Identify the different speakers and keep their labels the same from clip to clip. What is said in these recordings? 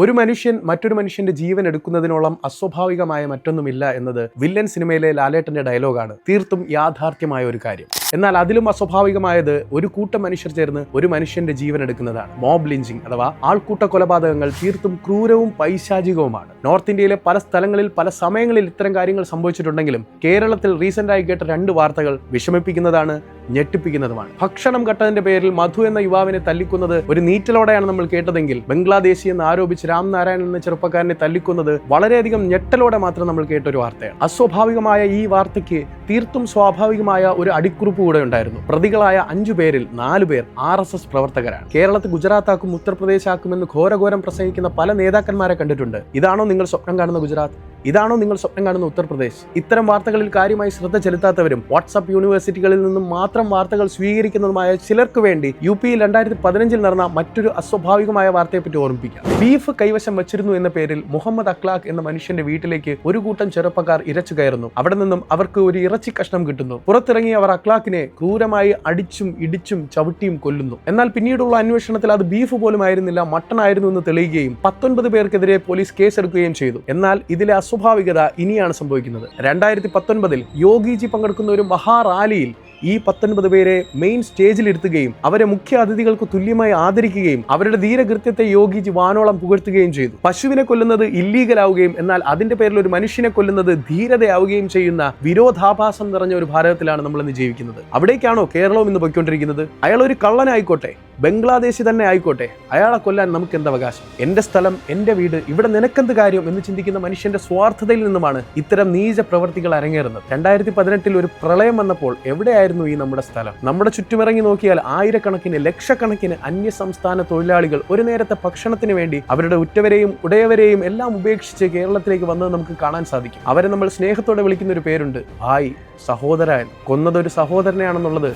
Speaker 1: ഒരു മനുഷ്യൻ മറ്റൊരു മനുഷ്യന്റെ ജീവൻ എടുക്കുന്നതിനോളം അസ്വാഭാവികമായ മറ്റൊന്നുമില്ല എന്നത് വില്ലൻ സിനിമയിലെ ലാലേട്ടന്റെ ഡയലോഗാണ്. തീർത്തും യാഥാർത്ഥ്യമായ ഒരു കാര്യം. എന്നാൽ അതിലും അസ്വാഭാവികമായത് ഒരു കൂട്ടം മനുഷ്യർ ചേർന്ന് ഒരു മനുഷ്യന്റെ ജീവൻ എടുക്കുന്നതാണ്. മോബ് ലിഞ്ചിങ് അഥവാ ആൾക്കൂട്ട കൊലപാതകങ്ങൾ തീർത്തും ക്രൂരവും പൈശാചികവുമാണ്. നോർത്ത് ഇന്ത്യയിലെ പല സ്ഥലങ്ങളിൽ പല സമയങ്ങളിൽ ഇത്തരം കാര്യങ്ങൾ സംഭവിച്ചിട്ടുണ്ടെങ്കിലും കേരളത്തിൽ റീസെന്റായി കേട്ട 2 വാർത്തകൾ വിഷമിപ്പിക്കുന്നതാണ്, ഞെട്ടിപ്പിക്കുന്നതുമാണ്. ഭക്ഷണം കട്ടതിന്റെ പേരിൽ മധു എന്ന യുവാവിനെ തല്ലിക്കുന്നത് ഒരു നീറ്റലോടെയാണ് നമ്മൾ കേട്ടതെങ്കിൽ ബംഗ്ലാദേശി എന്ന് ആരോപിച്ച് രാംനാരായണൻ എന്ന ചെറുപ്പക്കാരനെ തല്ലിക്കുന്നത് വളരെയധികം ഞെട്ടലോടെ മാത്രം നമ്മൾ കേട്ട ഒരു വാർത്തയാണ്. അസ്വാഭാവികമായ ഈ വാർത്തയ്ക്ക് തീർത്തും സ്വാഭാവികമായ ഒരു അടിക്കുറിപ്പ് കൂടെ ഉണ്ടായിരുന്നു. പ്രതികളായ 5 പേരിൽ 4 പേർ RSS പ്രവർത്തകരാണ്. കേരളത്തിൽ ഗുജറാത്താക്കും ഉത്തർപ്രദേശ് ആക്കുമെന്ന് ഘോരഘോരം പ്രസംഗിക്കുന്ന പല നേതാക്കന്മാരെ കണ്ടിട്ടുണ്ട്. ഇതാണോ നിങ്ങൾ സ്വപ്നം കാണുന്ന ഗുജറാത്ത്? ഇതാണോ നിങ്ങൾ സ്വപ്നം കാണുന്ന ഉത്തർപ്രദേശ്? ഇത്തരം വാർത്തകളിൽ കാര്യമായി ശ്രദ്ധ ചെലുത്താത്തവരും വാട്സ്ആപ്പ് യൂണിവേഴ്സിറ്റികളിൽ നിന്നും മാത്രം വാർത്തകൾ സ്വീകരിക്കുന്നതുമായ ചിലർക്ക് വേണ്ടി UP-യിൽ 2015 നടന്ന മറ്റൊരു അസ്വാഭാവികമായ വാർത്തയെപ്പറ്റി ഓർമ്മിപ്പിക്കാം. ബീഫ് കൈവശം വച്ചിരുന്നു എന്ന പേരിൽ മുഹമ്മദ് അഖ്ലാഖ് എന്ന മനുഷ്യന്റെ വീട്ടിലേക്ക് ഒരു കൂട്ടം ചെറുപ്പക്കാർ ഇരച്ചു കയറുന്നു. അവിടെ നിന്നും അവർക്ക് ഒരു ഇറച്ചി കഷ്ണം കിട്ടുന്നു. പുറത്തിറങ്ങി അവർ അഖ്ലാഖിനെ ക്രൂരമായി അടിച്ചും ഇടിച്ചും ചവിട്ടിയും കൊല്ലുന്നു. എന്നാൽ പിന്നീടുള്ള അന്വേഷണത്തിൽ അത് ബീഫ് പോലും ആയിരുന്നില്ല, മട്ടൺ ആയിരുന്നു എന്ന് തെളിയുകയും 19 പേർക്കെതിരെ പോലീസ് കേസെടുക്കുകയും ചെയ്തു. എന്നാൽ ഇതിലെ അസ്വാഭാവികത ഇനിയാണ് സംഭവിക്കുന്നത്. 2019 യോഗിജി പങ്കെടുക്കുന്ന ഒരു മഹാറാലിയിൽ ഈ 19 പേരെ മെയിൻ സ്റ്റേജിൽ ഇരുത്തുകയും അവരെ മുഖ്യ അതിഥികൾക്ക് തുല്യമായി ആദരിക്കുകയും അവരുടെ ധീരകൃത്യത്തെ യോഗിജി വാനോളം പുകഴ്ത്തുകയും ചെയ്തു. പശുവിനെ കൊല്ലുന്നത് ഇല്ലീഗലാവുകയും എന്നാൽ അതിന്റെ പേരിൽ ഒരു മനുഷ്യനെ കൊല്ലുന്നത് ധീരതയാവുകയും ചെയ്യുന്ന വിരോധാഭാസം നിറഞ്ഞ ഒരു ഭാരതത്തിലാണ് നമ്മൾ ഇന്ന് ജീവിക്കുന്നത്. അവിടേക്കാണോ കേരളവും ഇന്ന് പോയിക്കൊണ്ടിരിക്കുന്നത്? അയാൾ ഒരു കള്ളനായിക്കോട്ടെ, ബംഗ്ലാദേശി തന്നെ ആയിക്കോട്ടെ, അയാളെ കൊല്ലാൻ നമുക്ക് എന്ത് അവകാശം? എന്റെ സ്ഥലം, എന്റെ വീട്, ഇവിടെ നിനക്കെന്ത് കാര്യം എന്ന് ചിന്തിക്കുന്ന മനുഷ്യന്റെ സ്വാർത്ഥതയിൽ നിന്നുമാണ് ഇത്തരം നീച പ്രവർത്തികൾ അരങ്ങേറുന്നത്. 2018 ഒരു പ്രളയം വന്നപ്പോൾ എവിടെയായിരുന്നു ഈ നമ്മുടെ സ്ഥലം? നമ്മുടെ ചുറ്റുമിറങ്ങി നോക്കിയാൽ ആയിരക്കണക്കിന് ലക്ഷക്കണക്കിന് അന്യസംസ്ഥാന തൊഴിലാളികൾ ഒരു നേരത്തെ ഭക്ഷണത്തിന് വേണ്ടി അവരുടെ ഉറ്റവരെയും ഉടയവരെയും എല്ലാം ഉപേക്ഷിച്ച് കേരളത്തിലേക്ക് വന്നത് നമുക്ക് കാണാൻ സാധിക്കും. അവരെ നമ്മൾ സ്നേഹത്തോടെ വിളിക്കുന്ന ഒരു പേരുണ്ട്, ഭായ്, സഹോദരൻ. കൊന്നതൊരു സഹോദരനെയാണെന്നുള്ളത്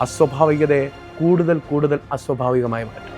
Speaker 1: അസ്വാഭാവികതയെ കൂടുതൽ അസ്വാഭാവികമായി മാറ്റും.